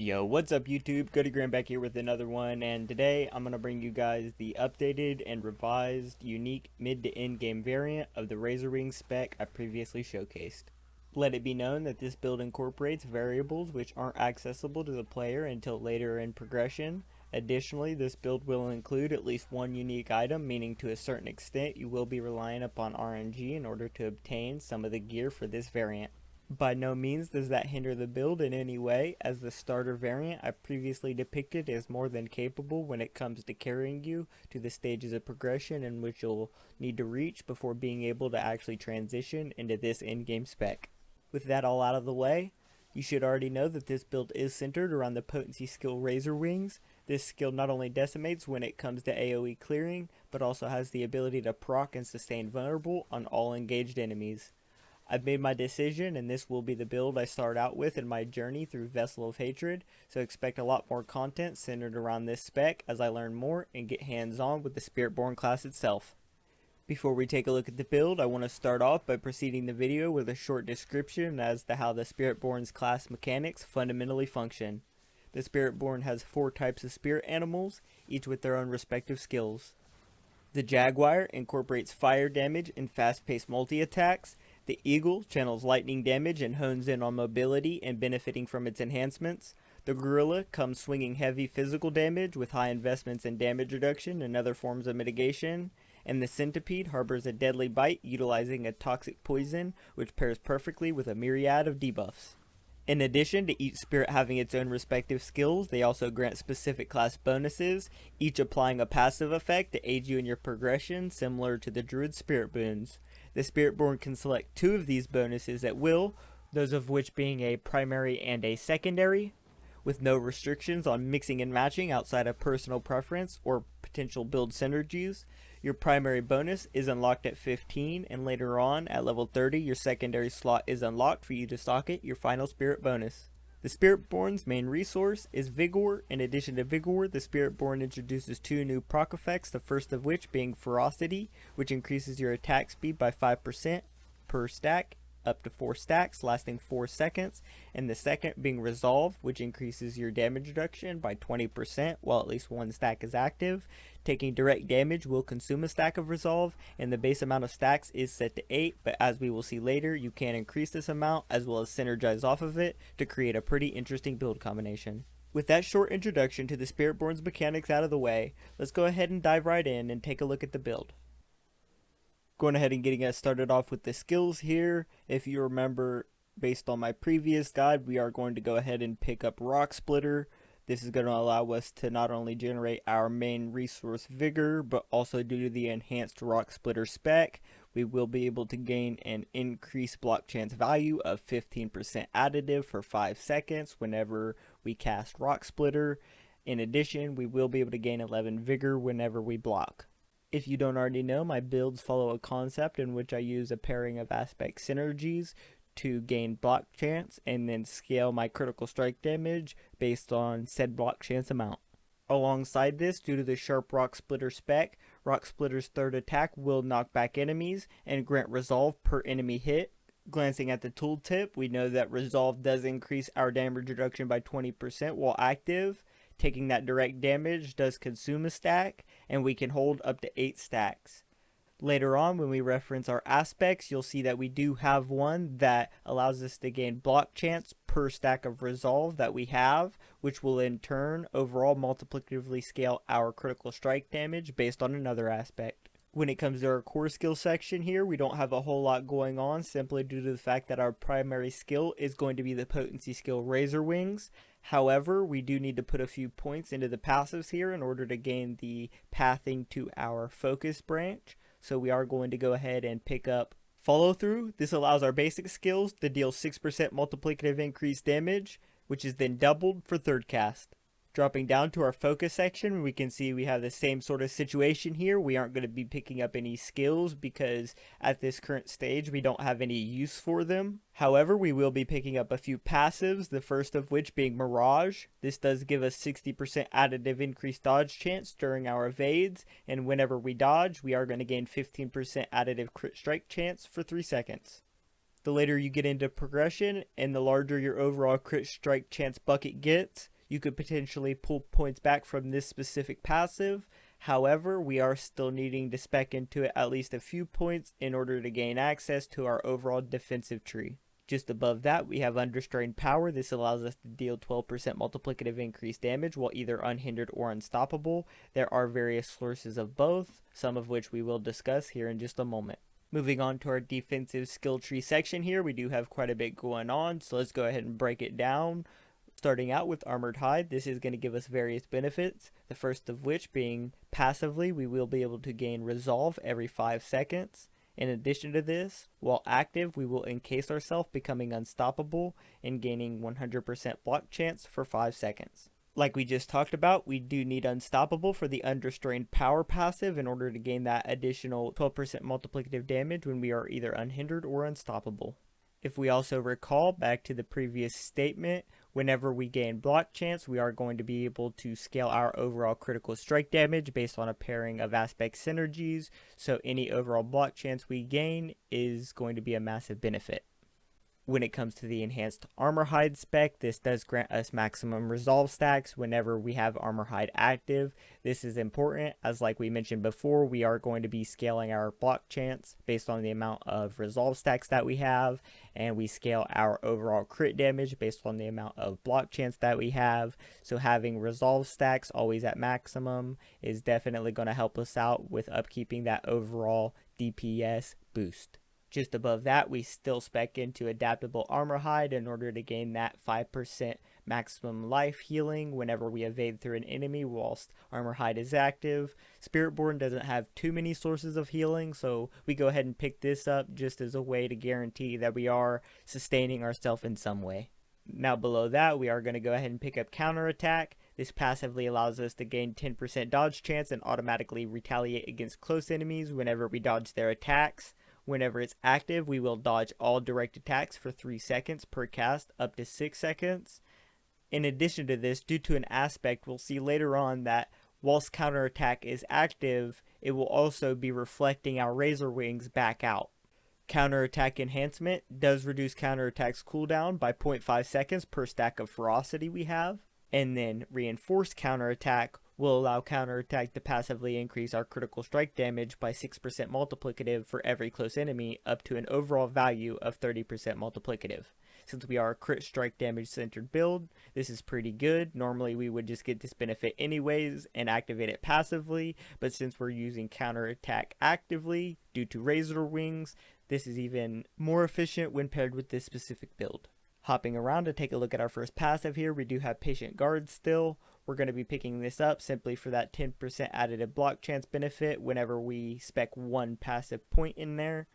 Yo, what's up YouTube? Cody Graham back here with another one, and today I'm going to bring you guys the updated and revised unique mid to end game variant of the Razor Wings spec I previously showcased. Let it be known that this build incorporates variables which aren't accessible to the player until later in progression. Additionally, this build will include at least one unique item, meaning to a certain extent you will be relying upon RNG in order to obtain some of the gear for this variant. By no means does that hinder the build in any way, as the starter variant I previously depicted is more than capable when it comes to carrying you to the stages of progression in which you'll need to reach before being able to actually transition into this in-game spec. With that all out of the way, you should already know that this build is centered around the potency skill Razor Wings. This skill not only decimates when it comes to AoE clearing, but also has the ability to proc and sustain vulnerable on all engaged enemies. I've made my decision, and this will be the build I start out with in my journey through Vessel of Hatred, so expect a lot more content centered around this spec as I learn more and get hands-on with the Spiritborn class itself. Before we take a look at the build, I want to start off by preceding the video with a short description as to how the Spiritborn's class mechanics fundamentally function. The Spiritborn has 4 types of spirit animals, each with their own respective skills. The Jaguar incorporates fire damage and fast-paced multi-attacks. The Eagle channels lightning damage and hones in on mobility and benefiting from its enhancements. The Gorilla comes swinging heavy physical damage with high investments in damage reduction and other forms of mitigation. And the Centipede harbors a deadly bite utilizing a toxic poison which pairs perfectly with a myriad of debuffs. In addition to each spirit having its own respective skills, they also grant specific class bonuses, each applying a passive effect to aid you in your progression, similar to the Druid Spirit Boons. The Spiritborn can select 2 of these bonuses at will, those of which being a primary and a secondary, with no restrictions on mixing and matching outside of personal preference or potential build synergies. Your primary bonus is unlocked at 15, and later on, at level 30, your secondary slot is unlocked for you to socket your final spirit bonus. The Spiritborn's main resource is Vigor. In addition to Vigor, the Spiritborn introduces 2 new proc effects, the first of which being Ferocity, which increases your attack speed by 5% per stack, up to 4 stacks, lasting 4 seconds, and the second being Resolve, which increases your damage reduction by 20% while at least 1 stack is active. Taking direct damage will consume a stack of Resolve, and the base amount of stacks is set to 8, but as we will see later, you can increase this amount as well as synergize off of it to create a pretty interesting build combination. With that short introduction to the Spiritborn's mechanics out of the way, let's go ahead and dive right in and take a look at the build. Going ahead and getting us started off with the skills here. If you remember, based on my previous guide, we are going to go ahead and pick up Rock Splitter. This is going to allow us to not only generate our main resource Vigor, but also due to the enhanced Rock Splitter spec, we will be able to gain an increased block chance value of 15% additive for 5 seconds whenever we cast Rock Splitter. In addition, we will be able to gain 11 Vigor whenever we block. If you don't already know, my builds follow a concept in which I use a pairing of aspect synergies to gain block chance and then scale my critical strike damage based on said block chance amount. Alongside this, due to the sharp Rock Splitter spec, Rock Splitter's third attack will knock back enemies and grant Resolve per enemy hit. Glancing at the tooltip, we know that Resolve does increase our damage reduction by 20% while active. Taking that direct damage does consume a stack, and we can hold up to 8 stacks. Later on, when we reference our aspects, you'll see that we do have one that allows us to gain block chance per stack of Resolve that we have, which will in turn overall multiplicatively scale our critical strike damage based on another aspect. When it comes to our core skill section here, we don't have a whole lot going on simply due to the fact that our primary skill is going to be the potency skill Razor Wings. However, we do need to put a few points into the passives here in order to gain the pathing to our focus branch. So we are going to go ahead and pick up Follow Through. This allows our basic skills to deal 6% multiplicative increased damage, which is then doubled for third cast. Dropping down to our focus section, we can see we have the same sort of situation here. We aren't going to be picking up any skills because at this current stage we don't have any use for them. However, we will be picking up a few passives, the first of which being Mirage. This does give us 60% additive increased dodge chance during our evades, and whenever we dodge, we are going to gain 15% additive crit strike chance for 3 seconds. The later you get into progression and the larger your overall crit strike chance bucket gets, you could potentially pull points back from this specific passive. However, we are still needing to spec into it at least a few points in order to gain access to our overall defensive tree. Just above that, we have Unrestrained Power. This allows us to deal 12% multiplicative increased damage while either unhindered or unstoppable. There are various sources of both, some of which we will discuss here in just a moment. Moving on to our defensive skill tree section here, we do have quite a bit going on, so let's go ahead and break it down. Starting out with Armored Hide, this is going to give us various benefits, the first of which being passively, we will be able to gain Resolve every 5 seconds. In addition to this, while active, we will encase ourselves, becoming unstoppable and gaining 100% block chance for 5 seconds. Like we just talked about, we do need Unstoppable for the Unrestrained Power passive in order to gain that additional 12% multiplicative damage when we are either unhindered or unstoppable. If we also recall back to the previous statement, whenever we gain block chance, we are going to be able to scale our overall critical strike damage based on a pairing of aspect synergies, so any overall block chance we gain is going to be a massive benefit. When it comes to the enhanced Armor Hide spec, this does grant us maximum resolve stacks whenever we have Armor Hide active. This is important as, like we mentioned before, we are going to be scaling our block chance based on the amount of resolve stacks that we have, and we scale our overall crit damage based on the amount of block chance that we have. So having resolve stacks always at maximum is definitely going to help us out with upkeeping that overall DPS boost. Just above that, we still spec into Adaptable Armor Hide in order to gain that 5% maximum life healing whenever we evade through an enemy whilst Armor Hide is active. Spiritborn doesn't have too many sources of healing, so we go ahead and pick this up just as a way to guarantee that we are sustaining ourselves in some way. Now below that, we are going to go ahead and pick up Counterattack. This passively allows us to gain 10% dodge chance and automatically retaliate against close enemies whenever we dodge their attacks. Whenever it's active, we will dodge all direct attacks for 3 seconds per cast, up to 6 seconds. In addition to this, due to an aspect, we'll see later on that whilst counterattack is active, it will also be reflecting our Razor Wings back out. Counterattack enhancement does reduce counterattack's cooldown by 0.5 seconds per stack of ferocity we have. And then reinforced counterattack will allow counterattack to passively increase our critical strike damage by 6% multiplicative for every close enemy, up to an overall value of 30% multiplicative. Since we are a crit strike damage centered build, this is pretty good. Normally we would just get this benefit anyways and activate it passively, but since we're using counterattack actively due to Razor Wings, this is even more efficient when paired with this specific build. Hopping around to take a look at our first passive here, we do have Patient Guard still. We're going to be picking this up simply for that 10% additive block chance benefit whenever we spec one passive point in there.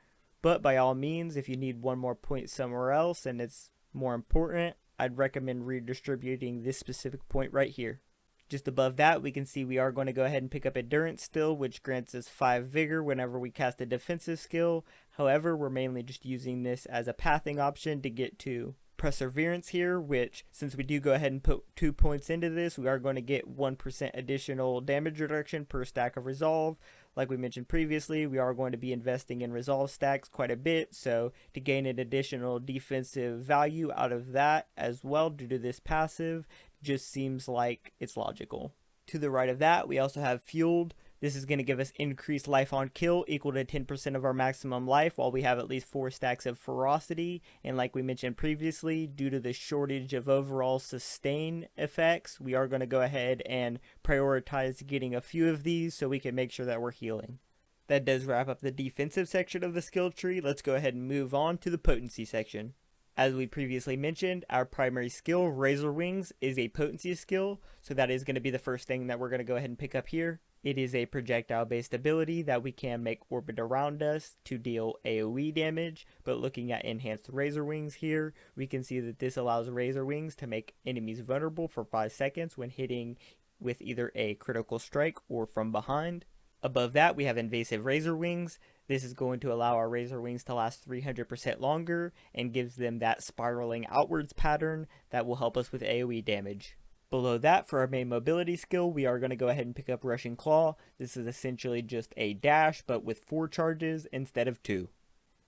But by all means, if you need one more point somewhere else and it's more important, I'd recommend redistributing this specific point right here. Just above that, we can see we are going to go ahead and pick up Endurance still, which grants us 5 Vigor whenever we cast a defensive skill. However, we're mainly just using this as a pathing option to get to Perseverance here, which, since we do go ahead and put 2 points into this, we are going to get 1% additional damage reduction per stack of Resolve. Like we mentioned previously, we are going to be investing in Resolve stacks quite a bit, so to gain an additional defensive value out of that as well due to this passive just seems like it's logical. To the right of that, we also have Fueled. This is going to give us increased life on kill equal to 10% of our maximum life while we have at least 4 stacks of ferocity. And like we mentioned previously, due to the shortage of overall sustain effects, we are going to go ahead and prioritize getting a few of these so we can make sure that we're healing. That does wrap up the defensive section of the skill tree. Let's go ahead and move on to the potency section. As we previously mentioned, our primary skill, Razor Wings, is a potency skill, so that is going to be the first thing that we're going to go ahead and pick up here. It is a projectile-based ability that we can make orbit around us to deal AoE damage, but looking at enhanced Razor Wings here, we can see that this allows Razor Wings to make enemies vulnerable for 5 seconds when hitting with either a critical strike or from behind. Above that, we have Invasive Razor Wings. This is going to allow our Razor Wings to last 300% longer and gives them that spiraling outwards pattern that will help us with AoE damage. Below that, for our main mobility skill, we are going to go ahead and pick up Rushing Claw. This is essentially just a dash, but with 4 charges instead of 2.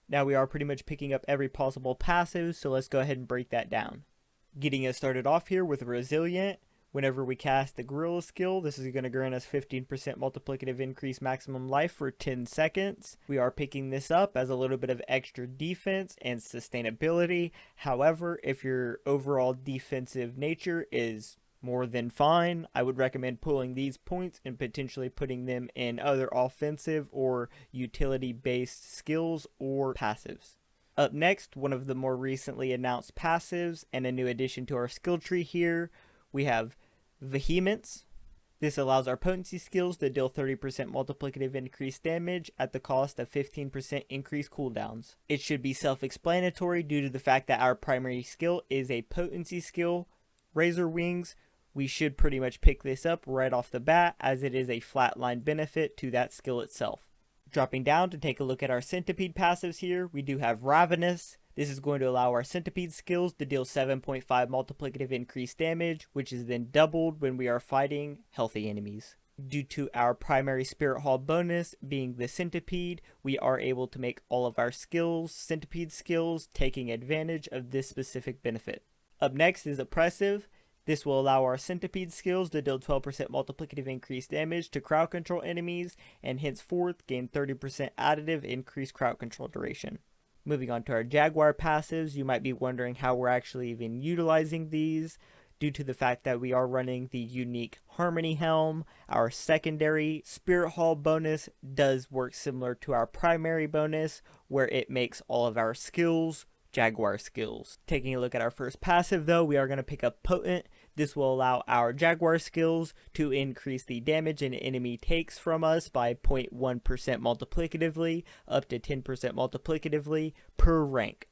Now we are pretty much picking up every possible passive, so let's go ahead and break that down. Getting us started off here with Resilient, Whenever we cast the Gorilla skill, this is going to grant us 15% multiplicative increase maximum life for 10 seconds. We are picking this up as a little bit of extra defense and sustainability. However, if your overall defensive nature is more than fine, I would recommend pulling these points and potentially putting them in other offensive or utility-based skills or passives. Up next, one of the more recently announced passives and a new addition to our skill tree here, we have Vehemence. This allows our potency skills to deal 30% multiplicative increased damage at the cost of 15% increased cooldowns. It should be self-explanatory due to the fact that our primary skill is a potency skill, Razor Wings. We should pretty much pick this up right off the bat as it is a flatline benefit to that skill itself. Dropping down to take a look at our Centipede passives here, we do have Ravenous. This is going to allow our Centipede skills to deal 7.5 multiplicative increased damage, which is then doubled when we are fighting healthy enemies. Due to our primary Spirit Hall bonus being the Centipede, we are able to make all of our skills Centipede skills, taking advantage of this specific benefit. Up next is Oppressive. This will allow our Centipede skills to deal 12% multiplicative increased damage to crowd control enemies, and henceforth gain 30% additive increased crowd control duration. Moving on to our Jaguar passives, you might be wondering how we're actually even utilizing these. Due to the fact that we are running the unique Harmony Helm, our secondary Spirit Hall bonus does work similar to our primary bonus, where it makes all of our skills Jaguar skills. Taking a look at our first passive though, we are going to pick up Potent. This will allow our Jaguar skills to increase the damage an enemy takes from us by 0.1% multiplicatively up to 10% multiplicatively per rank.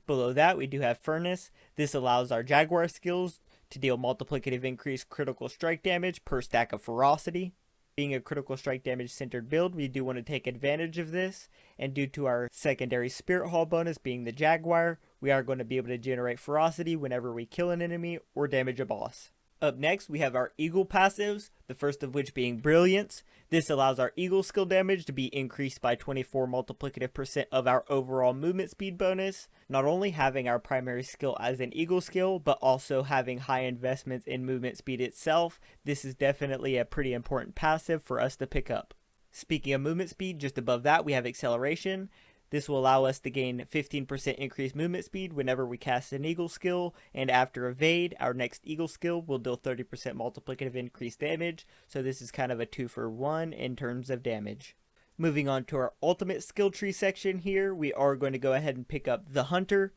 Below that we do have Furnace. This allows our Jaguar skills to deal multiplicative increased critical strike damage per stack of ferocity. Being a critical strike damage centered build, we do want to take advantage of this, and due to our secondary Spirit Hall bonus being the Jaguar, we are going to be able to generate ferocity whenever we kill an enemy or damage a boss. Up next, we have our Eagle passives, the first of which being Brilliance. This allows our Eagle skill damage to be increased by 24 multiplicative percent of our overall movement speed bonus. Not only having our primary skill as an Eagle skill, but also having high investments in movement speed itself. This is definitely a pretty important passive for us to pick up. Speaking of movement speed, just above that we have Acceleration. This will allow us to gain 15% increased movement speed whenever we cast an Eagle skill, and after Evade, our next Eagle skill will deal 30% multiplicative increased damage, so this is kind of a 2-for-1 in terms of damage. Moving on to our ultimate skill tree section here, we are going to go ahead and pick up the Hunter.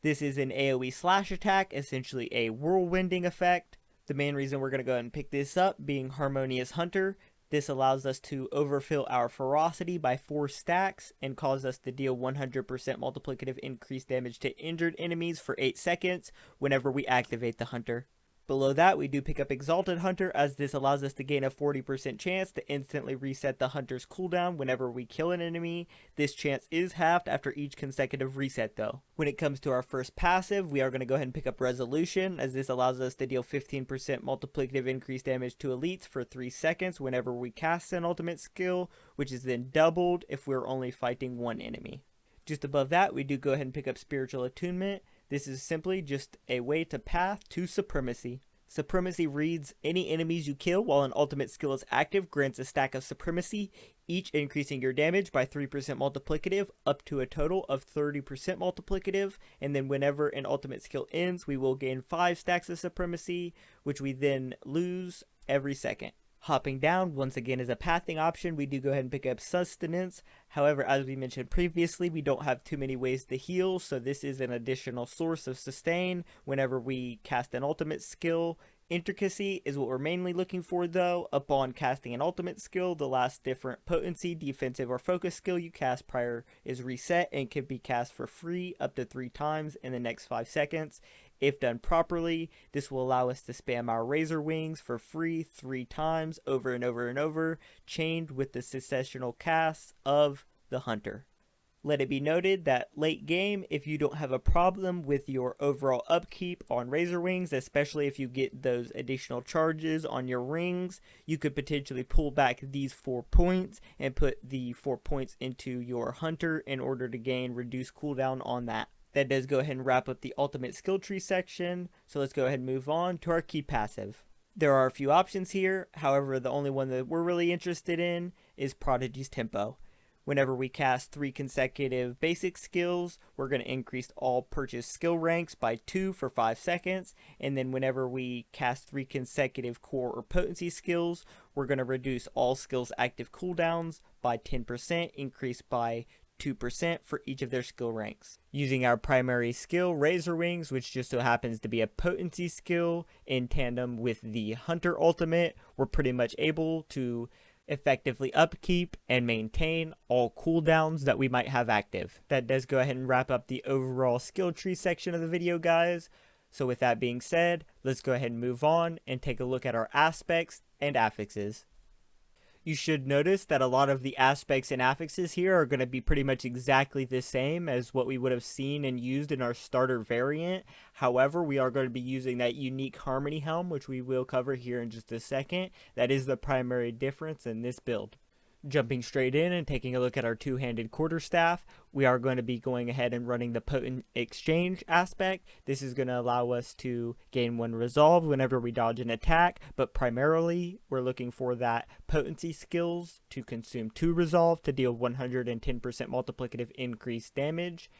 This is an AoE slash attack, essentially a whirlwinding effect. The main reason we're going to go ahead and pick this up being Harmonious Hunter. This allows us to overfill our ferocity by 4 stacks and cause us to deal 100% multiplicative increased damage to injured enemies for 8 seconds whenever we activate the Hunter. Below that, we do pick up Exalted Hunter, as this allows us to gain a 40% chance to instantly reset the Hunter's cooldown whenever we kill an enemy. This chance is halved after each consecutive reset though. When it comes to our first passive, we are going to go ahead and pick up Resolution, as this allows us to deal 15% multiplicative increased damage to elites for 3 seconds whenever we cast an ultimate skill, which is then doubled if we're only fighting one enemy. Just above that, we do go ahead and pick up Spiritual Attunement. This is simply just a way to path to Supremacy. Supremacy reads, any enemies you kill while an ultimate skill is active grants a stack of Supremacy, each increasing your damage by 3% multiplicative up to a total of 30% multiplicative, and then whenever an ultimate skill ends, we will gain 5 stacks of Supremacy, which we then lose every second. Hopping down, once again, is a pathing option. We do go ahead and pick up Sustenance. However, as we mentioned previously, we don't have too many ways to heal, so this is an additional source of sustain whenever we cast an ultimate skill. Intricacy is what we're mainly looking for though. Upon casting an ultimate skill, the last different potency, defensive, or focus skill you cast prior is reset and can be cast for free up to 3 times in the next 5 seconds. If done properly, this will allow us to spam our Razor Wings for free 3 times over and over and over, chained with the successional casts of the Hunter. Let it be noted that late game, if you don't have a problem with your overall upkeep on Razor Wings, especially if you get those additional charges on your rings, you could potentially pull back these 4 points and put the 4 points into your Hunter in order to gain reduced cooldown on that. That does go ahead and wrap up the ultimate skill tree section, so let's go ahead and move on to our key passive. There are a few options here, however, the only one that we're really interested in is Prodigy's Tempo. Whenever we cast 3 consecutive basic skills, we're going to increase all purchase skill ranks by 2 for 5 seconds, and then whenever we cast 3 consecutive core or potency skills, we're going to reduce all skills active cooldowns by 10%, increased by 2% for each of their skill ranks. Using our primary skill, Razor Wings, which just so happens to be a potency skill, in tandem with the Hunter ultimate, we're pretty much able to effectively upkeep and maintain all cooldowns that we might have active. That does go ahead and wrap up the overall skill tree section of the video, guys. So with that being said, let's go ahead and move on and take a look at our aspects and affixes. You should notice that a lot of the aspects and affixes here are going to be pretty much exactly the same as what we would have seen and used in our starter variant. However, we are going to be using that unique Harmony Helm, which we will cover here in just a second. That is the primary difference in this build. Jumping straight in and taking a look at our two-handed quarterstaff, we are going to be going ahead and running the Potent Exchange aspect. This is going to allow us to gain 1 resolve whenever we dodge an attack, but primarily we're looking for that potency skills to consume 2 resolve to deal 110% multiplicative increased damage.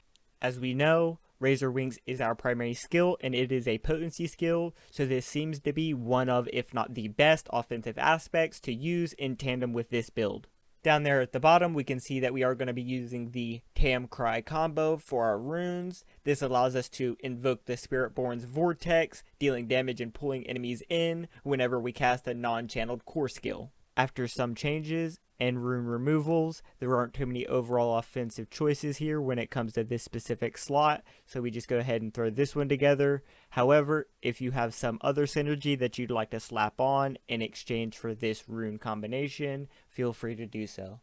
As we know, Razor Wings is our primary skill, and it is a potency skill, so this seems to be one of, if not the best, offensive aspects to use in tandem with this build. Down there at the bottom, we can see that we are going to be using the Tam Cry combo for our runes. This allows us to invoke the Spiritborn's Vortex, dealing damage and pulling enemies in whenever we cast a non-channeled core skill. After some changes and rune removals, there aren't too many overall offensive choices here when it comes to this specific slot, so we just go ahead and throw this one together. However, if you have some other synergy that you'd like to slap on in exchange for this rune combination, feel free to do so.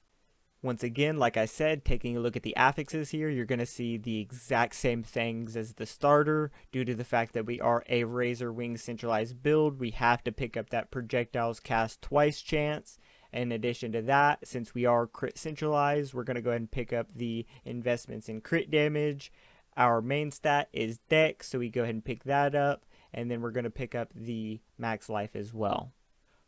Once again, like I said, taking a look at the affixes here, you're going to see the exact same things as the starter. Due to the fact that we are a Razor Wings centralized build, we have to pick up that projectiles cast twice chance. In addition to that, since we are crit centralized, we're going to go ahead and pick up the investments in crit damage. Our main stat is Dex, so we go ahead and pick that up, and then we're going to pick up the max life as well.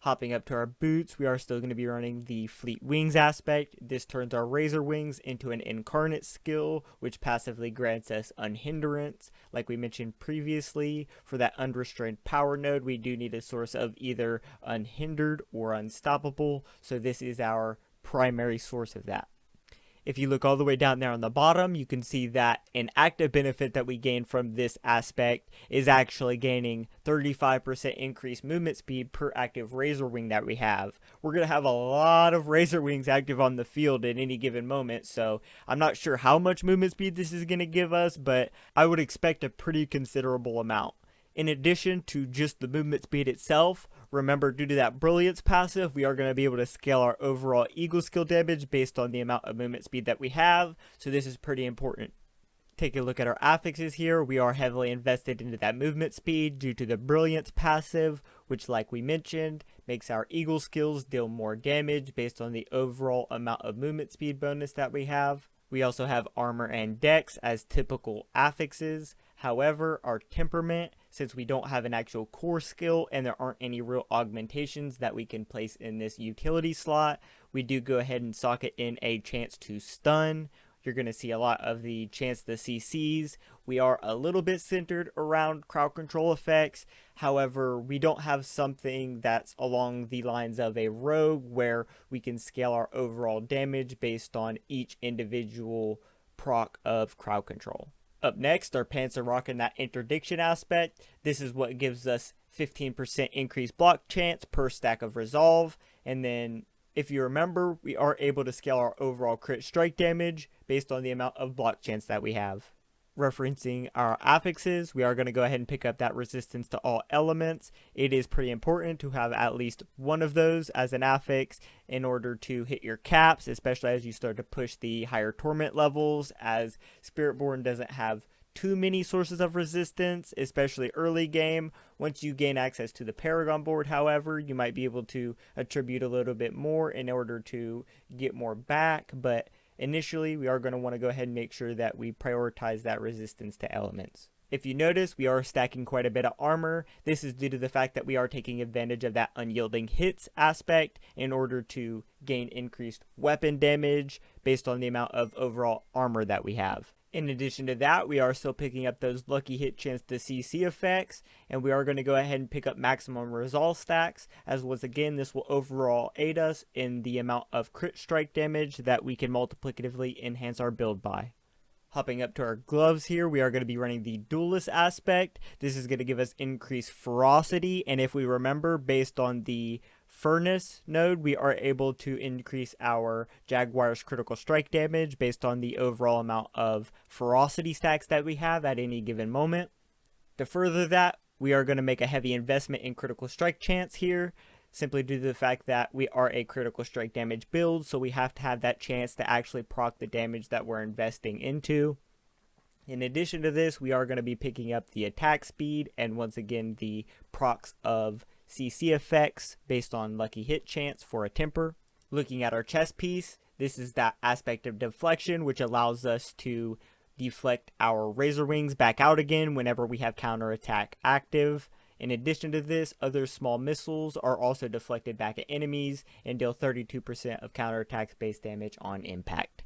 Hopping up to our boots, we are still going to be running the Fleet Wings aspect. This turns our Razor Wings into an incarnate skill, which passively grants us Unhindrance. Like we mentioned previously, for that unrestrained power node, we do need a source of either Unhindered or Unstoppable, so this is our primary source of that. If you look all the way down there on the bottom, you can see that an active benefit that we gain from this aspect is actually gaining 35% increased movement speed per active Razor Wing that we have. We're going to have a lot of Razor Wings active on the field at any given moment, so I'm not sure how much movement speed this is going to give us, but I would expect a pretty considerable amount. In addition to just the movement speed itself, remember, due to that Brilliance passive, we are going to be able to scale our overall Eagle skill damage based on the amount of movement speed that we have, so this is pretty important. Take a look at our affixes here. We are heavily invested into that movement speed due to the Brilliance passive, which, like we mentioned, makes our Eagle skills deal more damage based on the overall amount of movement speed bonus that we have. We also have Armor and Dex as typical affixes. However, our Temperament, since we don't have an actual core skill and there aren't any real augmentations that we can place in this utility slot, we do go ahead and socket in a chance to stun. You're going to see a lot of the chance to CCs. We are a little bit centered around crowd control effects. However, we don't have something that's along the lines of a rogue where we can scale our overall damage based on each individual proc of crowd control. Up next, our pants are rocking that interdiction aspect. This is what gives us 15% increased block chance per stack of resolve, and then if you remember, we are able to scale our overall crit strike damage based on the amount of block chance that we have. Referencing our affixes, we are going to go ahead and pick up that resistance to all elements. It is pretty important to have at least one of those as an affix in order to hit your caps, especially as you start to push the higher torment levels, as Spiritborn doesn't have too many sources of resistance, especially early game. Once you gain access to the Paragon board, however, you might be able to attribute a little bit more in order to get more back, but initially we are going to want to go ahead and make sure that we prioritize that resistance to elements. If you notice, we are stacking quite a bit of armor. This is due to the fact that we are taking advantage of that unyielding hits aspect in order to gain increased weapon damage based on the amount of overall armor that we have. In addition to that, we are still picking up those lucky hit chance to CC effects, and we are going to go ahead and pick up maximum resolve stacks, as once again, this will overall aid us in the amount of crit strike damage that we can multiplicatively enhance our build by. Hopping up to our gloves here, we are going to be running the duelist aspect. This is going to give us increased ferocity, and if we remember, based on the furnace node, we are able to increase our Jaguar's critical strike damage based on the overall amount of ferocity stacks that we have at any given moment. To further that, we are going to make a heavy investment in critical strike chance here, simply due to the fact that we are a critical strike damage build, so we have to have that chance to actually proc the damage that we're investing into. In addition to this, we are going to be picking up the attack speed and once again the procs of CC effects based on lucky hit chance for a temper. Looking at our chest piece, this is that aspect of deflection which allows us to deflect our Razor Wings back out again whenever we have counterattack active. In addition to this, other small missiles are also deflected back at enemies and deal 32% of counterattack base damage on impact.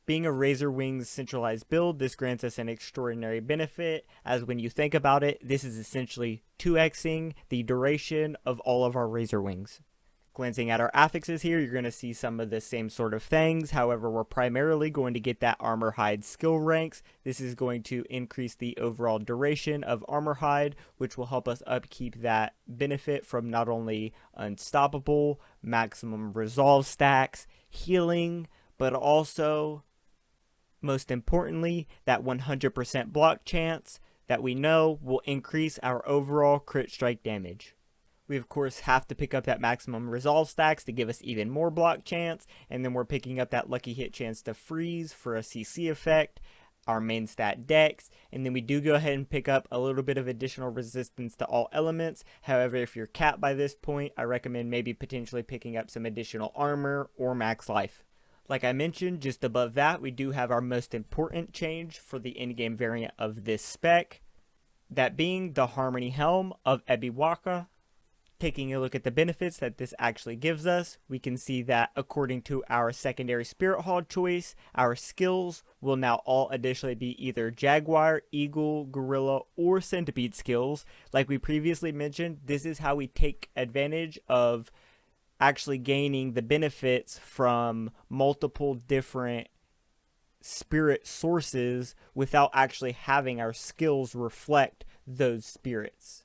Being a Razor Wings centralized build, this grants us an extraordinary benefit, as when you think about it, this is essentially 2xing the duration of all of our Razor Wings. Glancing at our affixes here, you're going to see some of the same sort of things. However, we're primarily going to get that Armor Hide skill ranks. This is going to increase the overall duration of Armor Hide, which will help us upkeep that benefit from not only Unstoppable, maximum resolve stacks, healing, but also, most importantly, that 100% block chance that we know will increase our overall crit strike damage. We of course have to pick up that maximum resolve stacks to give us even more block chance, and then we're picking up that lucky hit chance to freeze for a CC effect, our main stat dex, and then we do go ahead and pick up a little bit of additional resistance to all elements. However, if you're capped by this point, I recommend maybe potentially picking up some additional armor or max life. Like I mentioned, just above that, we do have our most important change for the in-game variant of this spec, that being the Harmony Helm of Ebiwaka. Taking a look at the benefits that this actually gives us, we can see that according to our secondary Spirit Hall choice, our skills will now all additionally be either Jaguar, Eagle, Gorilla, or Centipede skills. Like we previously mentioned, this is how we take advantage of actually gaining the benefits from multiple different spirit sources without actually having our skills reflect those spirits.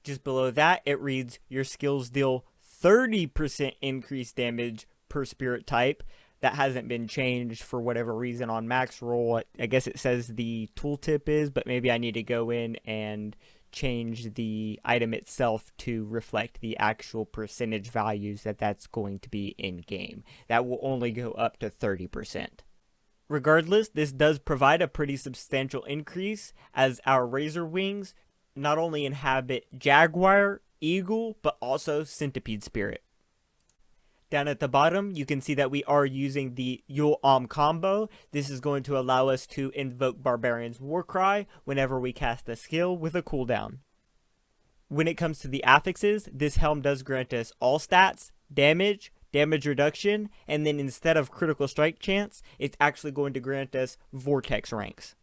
Just below that, it reads, your skills deal 30% increased damage per spirit type. That hasn't been changed for whatever reason on max roll. I guess it says the tooltip is, but maybe I need to go in and change the item itself to reflect the actual percentage values that's going to be in game. That will only go up to 30%. Regardless, this does provide a pretty substantial increase, as our Razor Wings not only inhabit Jaguar, Eagle, but also Centipede Spirit. Down at the bottom, you can see that we are using the Yul combo. This is going to allow us to invoke Barbarian's Warcry whenever we cast a skill with a cooldown. When it comes to the affixes, this helm does grant us all stats, damage reduction, and then instead of critical strike chance, it's actually going to grant us vortex ranks.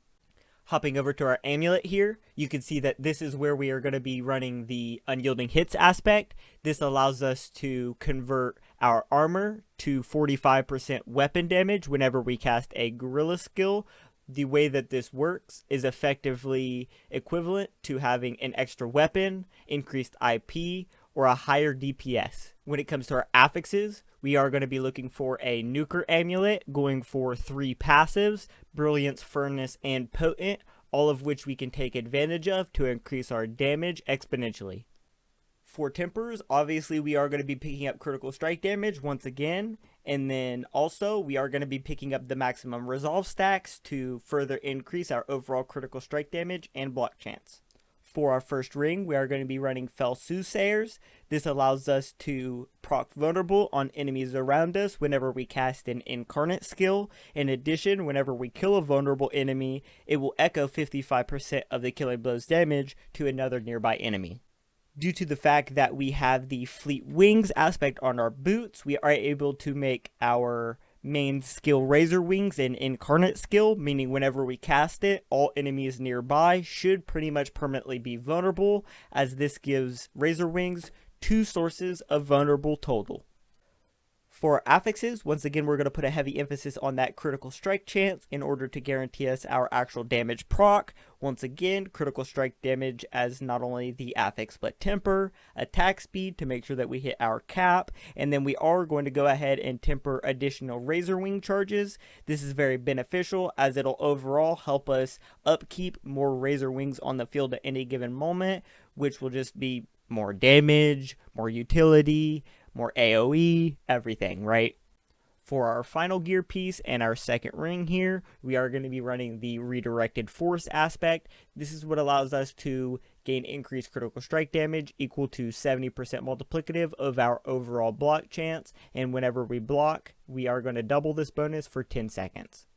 Hopping over to our amulet here, you can see that this is where we are going to be running the unyielding hits aspect. This allows us to convert our armor to 45% weapon damage whenever we cast a gorilla skill. The way that this works is effectively equivalent to having an extra weapon, increased IP, or a higher DPS. When it comes to our affixes, we are going to be looking for a nuker amulet, going for 3 passives, Brilliance, Furnace, and Potent, all of which we can take advantage of to increase our damage exponentially. For tempers, obviously we are going to be picking up critical strike damage once again, and then also we are going to be picking up the maximum resolve stacks to further increase our overall critical strike damage and block chance. For our first ring, we are going to be running Fell Soothsayers. This allows us to proc vulnerable on enemies around us whenever we cast an incarnate skill. In addition, whenever we kill a vulnerable enemy, it will echo 55% of the killing blow's damage to another nearby enemy. Due to the fact that we have the Fleet Wings aspect on our boots, we are able to make our main skill Razor Wings an incarnate skill, meaning whenever we cast it, all enemies nearby should pretty much permanently be vulnerable, as this gives Razor Wings 2 sources of vulnerable total. For affixes, once again, we're going to put a heavy emphasis on that critical strike chance in order to guarantee us our actual damage proc. Once again, critical strike damage as not only the affix but temper, attack speed to make sure that we hit our cap, and then we are going to go ahead and temper additional Razor Wing charges. This is very beneficial as it'll overall help us upkeep more Razor Wings on the field at any given moment, which will just be more damage, more utility, more AoE, everything, right? For our final gear piece and our second ring here, we are going to be running the redirected force aspect. This is what allows us to gain increased critical strike damage equal to 70% multiplicative of our overall block chance, and whenever we block, we are going to double this bonus for 10 seconds.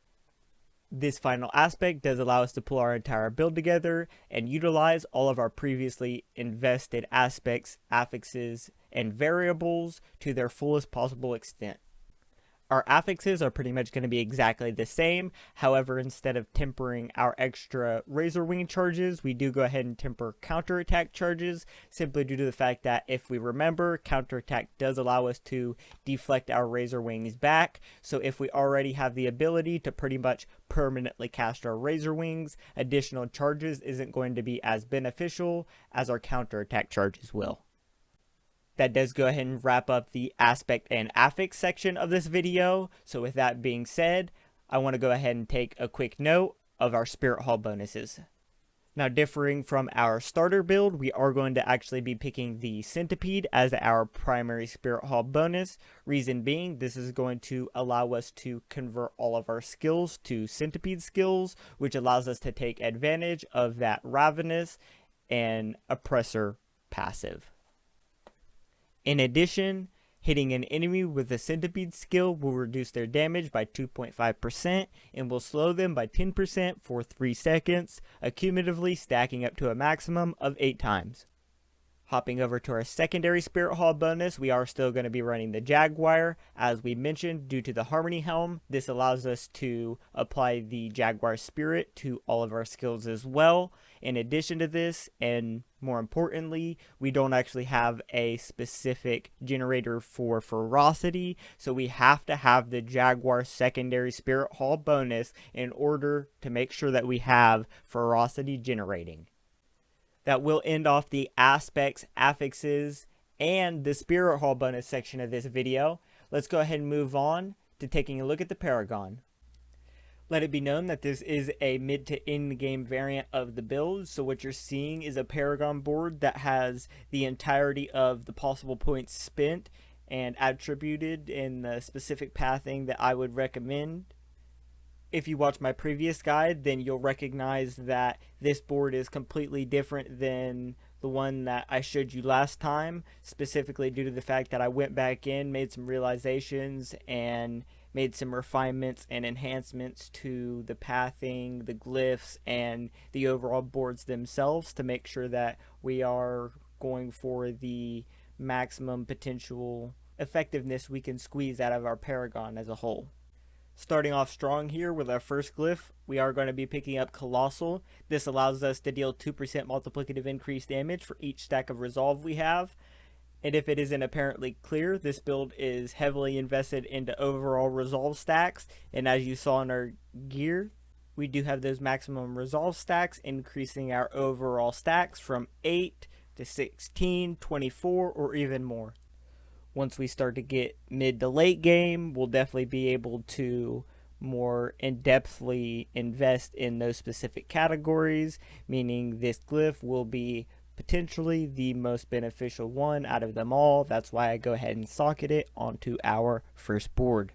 This final aspect does allow us to pull our entire build together and utilize all of our previously invested aspects, affixes, and variables to their fullest possible extent. Our affixes are pretty much going to be exactly the same. However, instead of tempering our extra Razor Wing charges, we do go ahead and temper counterattack charges, simply due to the fact that, if we remember, counterattack does allow us to deflect our Razor Wings back. So if we already have the ability to pretty much permanently cast our Razor Wings, additional charges isn't going to be as beneficial as our counterattack charges will. That does go ahead and wrap up the aspect and affix section of this video. So with that being said, I want to go ahead and take a quick note of our Spirit Hall bonuses. Now, differing from our starter build, we are going to actually be picking the Centipede as our primary Spirit Hall bonus. Reason being, this is going to allow us to convert all of our skills to Centipede skills, which allows us to take advantage of that Ravenous and Oppressor passive. In addition, hitting an enemy with a Centipede skill will reduce their damage by 2.5% and will slow them by 10% for 3 seconds, accumulatively stacking up to a maximum of 8 times. Hopping over to our secondary Spirit Hall bonus, we are still going to be running the Jaguar. As we mentioned, due to the Harmony Helm, this allows us to apply the Jaguar Spirit to all of our skills as well. In addition to this, and more importantly, we don't actually have a specific generator for ferocity, so we have to have the Jaguar secondary Spirit Hall bonus in order to make sure that we have ferocity generating. That will end off the aspects, affixes, and the Spirit Hall bonus section of this video. Let's go ahead and move on to taking a look at the Paragon. Let it be known that this is a mid to end game variant of the build, so what you're seeing is a Paragon board that has the entirety of the possible points spent and attributed in the specific pathing that I would recommend. If you watch my previous guide, then you'll recognize that this board is completely different than the one that I showed you last time, specifically due to the fact that I went back in, made some realizations, and made some refinements and enhancements to the pathing, the glyphs, and the overall boards themselves to make sure that we are going for the maximum potential effectiveness we can squeeze out of our Paragon as a whole. Starting off strong here with our first glyph, we are going to be picking up Colossal. This allows us to deal 2% multiplicative increased damage for each stack of Resolve we have. And if it isn't apparently clear, this build is heavily invested into overall Resolve stacks. And as you saw in our gear, we do have those maximum Resolve stacks, increasing our overall stacks from 8 to 16, 24, or even more. Once we start to get mid to late game, we'll definitely be able to more in-depthly invest in those specific categories, meaning this glyph will be potentially the most beneficial one out of them all. That's why I go ahead and socket it onto our first board.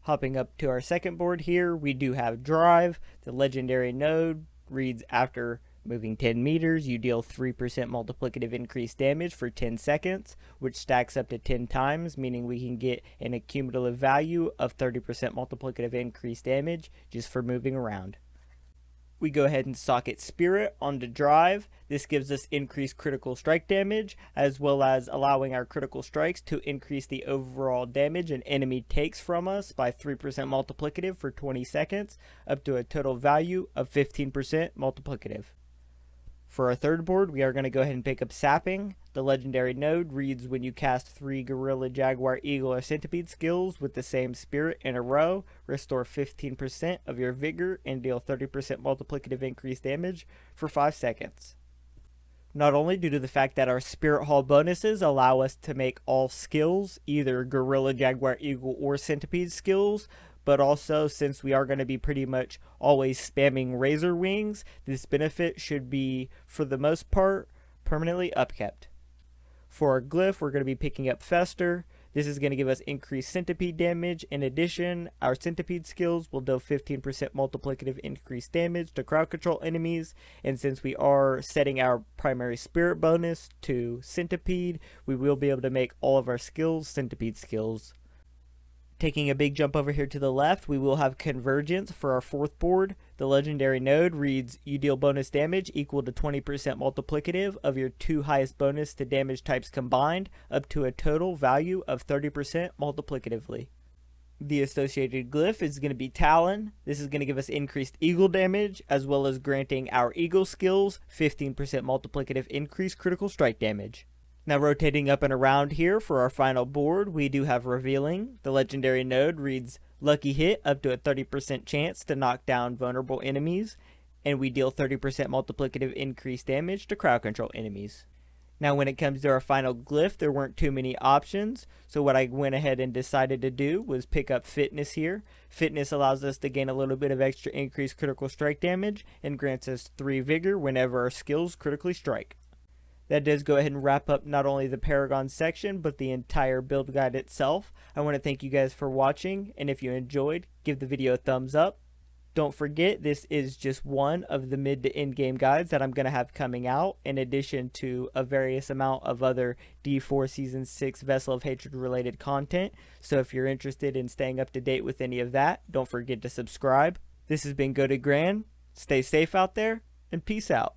Hopping up to our second board here, we do have Drive. The legendary node reads after Moving 10 meters, you deal 3% multiplicative increased damage for 10 seconds, which stacks up to 10 times, meaning we can get an accumulative value of 30% multiplicative increased damage just for moving around. We go ahead and socket Spirit onto drive. This gives us increased critical strike damage, as well as allowing our critical strikes to increase the overall damage an enemy takes from us by 3% multiplicative for 20 seconds, up to a total value of 15% multiplicative. For our third board, we are going to go ahead and pick up Sapping. The legendary node reads when you cast 3 Gorilla, Jaguar, Eagle, or Centipede skills with the same spirit in a row, restore 15% of your vigor and deal 30% multiplicative increased damage for 5 seconds. Not only due to the fact that our Spirit Hall bonuses allow us to make all skills, either Gorilla, Jaguar, Eagle, or Centipede skills, but also since we are going to be pretty much always spamming Razor Wings, this benefit should be, for the most part, permanently upkept. For our glyph, we're going to be picking up Fester. This is going to give us increased centipede damage. In addition, our centipede skills will deal 15% multiplicative increased damage to crowd control enemies, and since we are setting our primary spirit bonus to centipede, we will be able to make all of our skills centipede skills. Taking a big jump over here to the left, we will have Convergence for our fourth board. The legendary node reads, you deal bonus damage equal to 20% multiplicative of your 2 highest bonus to damage types combined, up to a total value of 30% multiplicatively. The associated glyph is going to be Talon. This is going to give us increased eagle damage, as well as granting our eagle skills 15% multiplicative increased critical strike damage. Now rotating up and around here for our final board, we do have Revealing. The legendary node reads, lucky hit up to a 30% chance to knock down vulnerable enemies, and we deal 30% multiplicative increased damage to crowd control enemies. Now when it comes to our final glyph, there weren't too many options, so what I went ahead and decided to do was pick up Fitness here. Fitness allows us to gain a little bit of extra increased critical strike damage and grants us 3 vigor whenever our skills critically strike. That does go ahead and wrap up not only the Paragon section, but the entire build guide itself. I want to thank you guys for watching, and if you enjoyed, give the video a thumbs up. Don't forget, this is just one of the mid to end game guides that I'm going to have coming out, in addition to a various amount of other D4 Season 6 Vessel of Hatred related content. So if you're interested in staying up to date with any of that, don't forget to subscribe. This has been Go to Grand. Stay safe out there, and peace out.